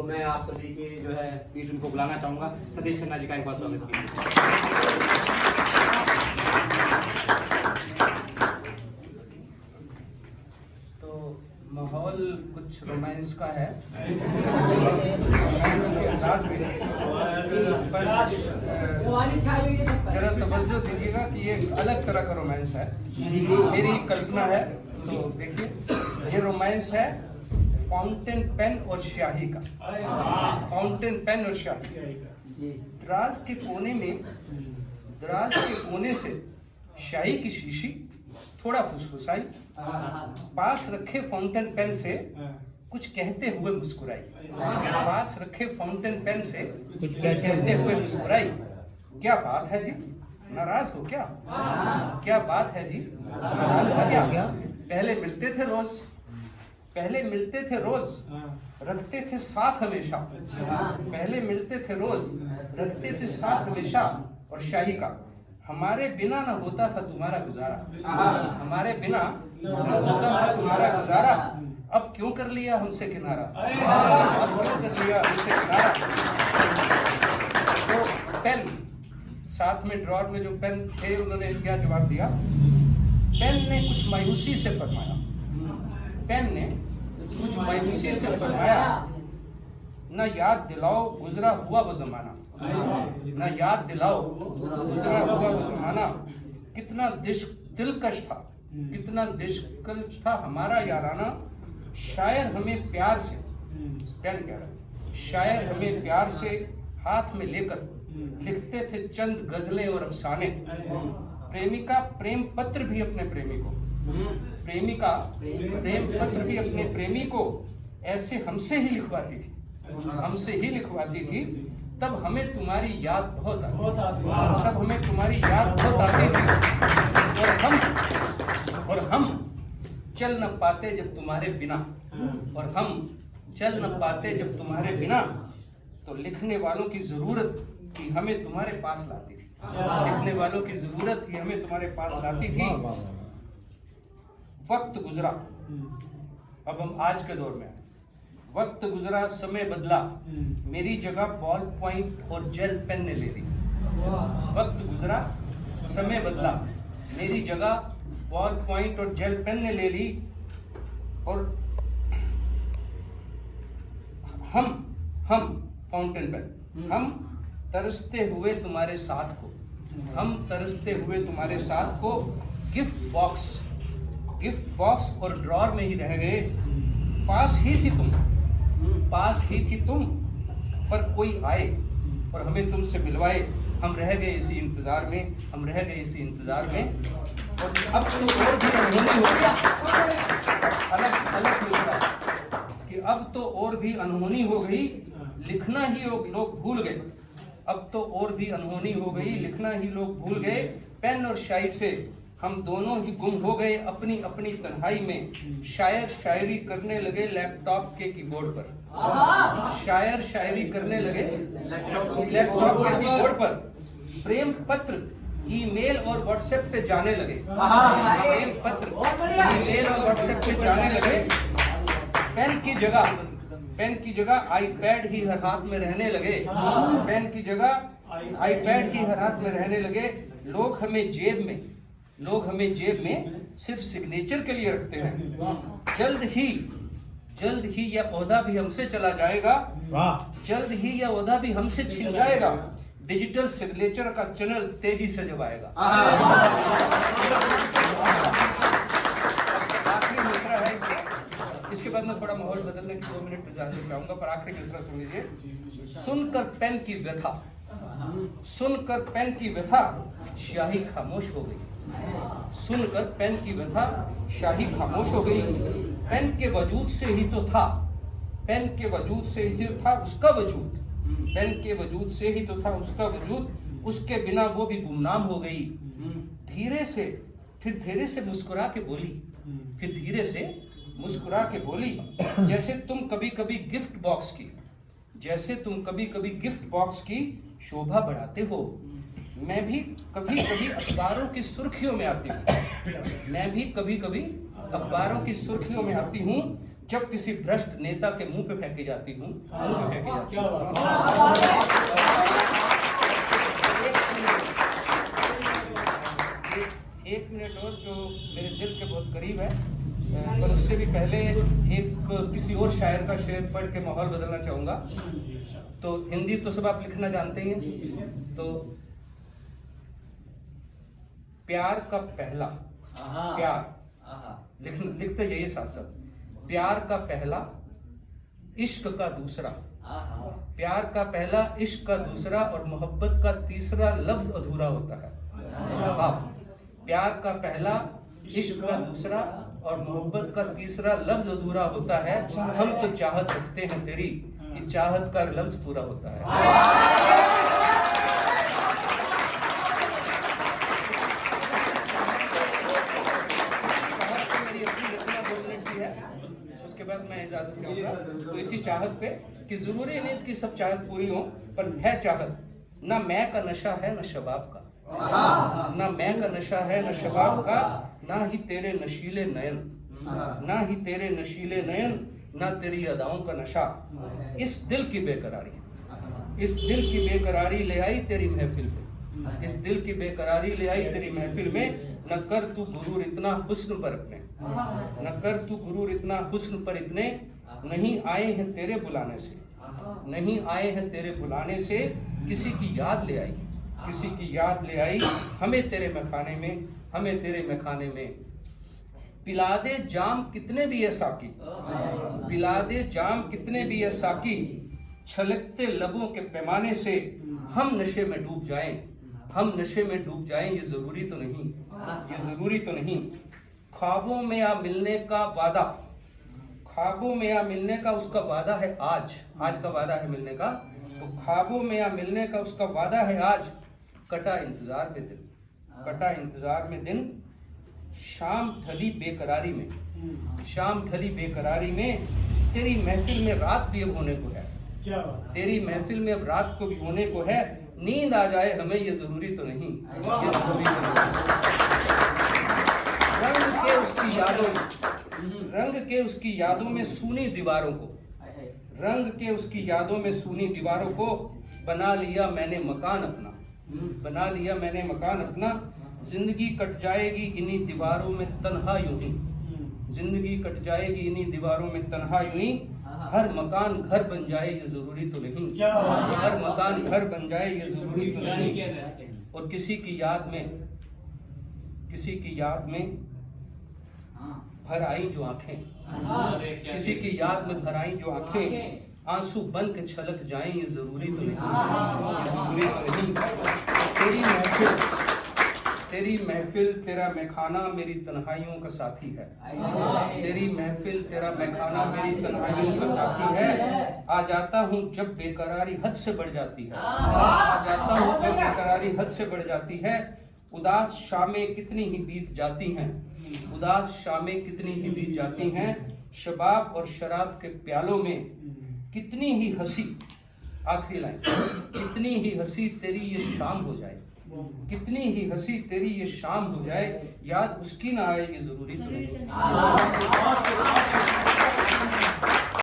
मैं आप सभी के जो है बीच उनको बुलाना चाहूंगा। सतीश खन्ना जी का एक बार स्वागत कीजिए। तो माहौल कुछ रोमांस का है, रोमांस के अंदाज में जरा तवज्जो दीजिएगा कि ये एक अलग तरह का रोमांस है, मेरी कल्पना है। तो देखिए, ये रोमांस है फाउंटेन पेन और स्याही का। फाउंटेन पेन और स्याही। दराज के कोने से स्याही की शीशी थोड़ा फुसफुसाई, पास रखे फाउंटेन पेन से कुछ कहते हुए मुस्कुराई। पास रखे फाउंटेन पेन से कुछ कहते हुए मुस्कुराई। क्या बात है जी, नाराज हो क्या? क्या बात है जी, नाराज हो क्या? पहले मिलते थे रोज, रखते थे साथ हमेशा। पहले मिलते थे रोज, रखते थे साथ हमेशा। और शाही का, हमारे बिना न होता था तुम्हारा गुजारा। हमारे बिना न होता था तुम्हारा गुजारा। अब क्यों कर लिया हमसे किनारा? अब क्यों कर लिया हमसे किनारा? तो पेन साथ में, ड्रॉर में जो पेन थे, उन्होंने क्या जवाब दिया? पेन ने कुछ मायूसी से फरमाया, पेन ने कुछ मायूसी से फरमाया, न याद दिलाओ गुजरा हुआ वो जमाना। न याद दिलाओ गुजरा हुआ वो जमाना। कितना दिलकश था, कितना दिलकश था हमारा याराना। शायर हमें प्यार से, पेन कह रहा है, शायर हमें प्यार से हाथ में लेकर लिखते थे चंद गजलें और अफसाने। प्रेमिका प्रेम पत्र भी अपने प्रेमी को, प्रेमिका प्रेम पत्र भी अपने प्रेमी को ऐसे हमसे ही लिखवाती थी, हमसे ही लिखवाती थी। तब हमें तुम्हारी याद बहुत आती, तब हमें तुम्हारी याद बहुत आती थी। और हम चल न पाते जब तुम्हारे बिना, और हम चल न पाते जब तुम्हारे बिना। तो लिखने वालों की जरूरत ही हमें तुम्हारे पास लाती थी, लिखने वालों की जरूरत ही हमें तुम्हारे पास लाती थी। वक्त गुजरा, अब हम आज के दौर में हैं। वक्त गुजरा, समय बदला, मेरी जगह बॉल पॉइंट और जेल पेन ने ले ली। वक्त गुजरा, समय बदला, मेरी जगह बॉल पॉइंट और जेल पेन ने ले ली। और हम फाउंटेन पेन, हम तरसते हुए तुम्हारे साथ को, हम तरसते हुए तुम्हारे साथ को। गिफ्ट बॉक्स और ड्रॉर में ही रह गए। पास ही थी तुम, पर कोई आए और हमें तुमसे मिलवाए। हम रह गए इसी इंतजार में, हम रह गए इसी इंतजार में। और अब तो और भी अनहोनी हो गया, अलग मिलता कि अब तो और भी अनहोनी हो गई, लिखना ही लोग भूल गए। अब तो और भी अनहोनी हो गई, लिखना ही लोग भूल गए। पेन और स्याही से हम दोनों ही गुम हो गए अपनी अपनी तन्हाई में। शायर शायरी करने लगे लैपटॉप के कीबोर्ड पर। शायर शायरी करने लगे लैपटॉप के कीबोर्ड पर। प्रेम पत्र ईमेल और व्हाट्सएप पे जाने लगे। प्रेम पत्र ईमेल और व्हाट्सएप पे जाने लगे। पेन की जगह आईपैड ही हर हाथ में रहने लगे। पेन की जगह आईपैड ही हर हाथ में रहने लगे। लोग हमें जेब में सिर्फ सिग्नेचर के लिए रखते हैं। जल्द ही यह ओहदा भी हमसे चला जाएगा। जल्द ही यह ओहदा भी हमसे छिन जाएगा। डिजिटल सिग्नेचर का चैनल तेजी से जब आएगा। आखिरी मिसरा है इसके बाद मैं थोड़ा माहौल बदलने की 2 मिनट इजाजत चाहूंगा, पर आखिरी मिसरा सुन लीजिए। सुनकर पेन की व्यथा स्याही खामोश हो गई। सुनकर पेन की व्यथा स्याही खामोश हो गई। पेन के वजूद से ही तो था उसका वजूद। पेन के वजूद से ही तो था उसका वजूद। उसके बिना वो भी गुमनाम हो गई। फिर धीरे से मुस्कुरा के बोली, जैसे तुम कभी कभी गिफ्ट बॉक्स की शोभा बढ़ाते हो। मैं भी कभी कभी अखबारों की सुर्खियों में आती हूँ। जब किसी भ्रष्ट नेता के मुंह पे फेंकी जाती हूँ, मुंह पे फेंकी जाती हूँ। एक मिनट और, जो मेरे दिल के बहुत करीब है, पर उससे भी पहले एक किसी और शायर का शेर पढ़ के माहौल बदलना चाहूंगा। तो हिंदी तो सब आप लिखना जानते ही हैं। तो प्यार का पहला, प्यार लिखते यही साथ साथ, प्यार का पहला इश्क का दूसरा, प्यार का पहला इश्क का दूसरा और मोहब्बत का तीसरा लफ्ज अधूरा होता है। प्यार का पहला इश्क का दूसरा और मोहब्बत का तीसरा लफ्ज अधूरा होता है। हम तो चाहत रखते हैं तेरी कि चाहत का लफ्ज पूरा होता है। उसके बाद मैं इजाजत चाहूंगा। तो इसी चाहत पे कि जरूरी नहीं कि सब चाहत पूरी हो, पर है चाहत। ना मैं का नशा है ना शबाब का, ना मैं का नशा है ना शबाब का, ना ही तेरे नशीले नयन, ना ही तेरे नशीले नयन, ना तेरी अदाओं का नशा। इस दिल की बेकरारी, इस दिल की बेकरारी ले आई तेरी महफिल में, इस दिल की बेकरारी ले आई तेरी महफिल में। न कर तू गुरूर इतना हुस्न पर अपने, न कर तू गुरूर इतना हुस्न पर इतने, नहीं आए हैं तेरे बुलाने से, नहीं आए हैं तेरे बुलाने से। किसी की याद ले आई, किसी की याद ले आई हमें तेरे मैखाने में, हमें तेरे मैखाने में। पिला दे जाम कितने भी है साकी, पिला दे जाम कितने भी है साकी, छलकते लबों के पैमाने से हम नशे में डूब जाएं, हम नशे में डूब जाएं। ये जरूरी तो नहीं, ये जरूरी तो नहीं। ख्वाबों में आ मिलने का वादा, ख्वाबों में आ मिलने का उसका वादा है आज, आज का वादा है मिलने का। तो ख्वाबों में आ मिलने का उसका वादा है आज। कटा इंतजार में दिन, कटा इंतजार में दिन, शाम ढली बेकरारी में, शाम ढली बेकरारी में। तेरी महफिल में रात भी अब होने को है, तेरी महफिल में अब रात को भी होने को है। नींद आ जाए हमें ये जरूरी तो नहीं, ये जरूरी तो नहीं। रंग के उसकी यादों में, रंग के उसकी यादों में सूनी दीवारों को, रंग के उसकी यादों में सूनी दीवारों को बना लिया मैंने मकान अपना, बना लिया मैंने मकान अपना। जिंदगी कट जाएगी इन्हीं दीवारों में तन्हा यूं ही, जिंदगी कट जाएगी इन्हीं दीवारों में तन्हा यूं ही। हर मकान घर बन जाए ये जरूरी तो नहीं, हर मकान घर बन जाए ये जरूरी तो नहीं। और किसी की याद में, किसी की याद में भर आई जो आंखें, किसी की याद में भर आई जो आंखें, आंसू बन के छलक जाएं ये जरूरी तो नहीं, ये जरूरी तो नहीं। तेरी महफिल, तेरी महफिल तेरा मैखाना मेरी तन्हाइयों का साथी है, तेरी महफिल तेरा मैखाना मेरी तन्हाइयों का साथी है। आ जाता हूँ जब बेकरारी हद से बढ़ जाती है, आ जाता हूँ जब बेकरारी हद से बढ़ जाती है। उदास शामें कितनी ही बीत जाती हैं, उदास शामें कितनी ही बीत जाती हैं। शबाब और शराब के प्यालों में कितनी ही हंसी, आखिरी लाइन, कितनी ही हंसी तेरी ये शाम हो जाए, कितनी ही हंसी तेरी ये शाम हो जाए। याद उसकी ना आए ये जरूरी तो नहीं।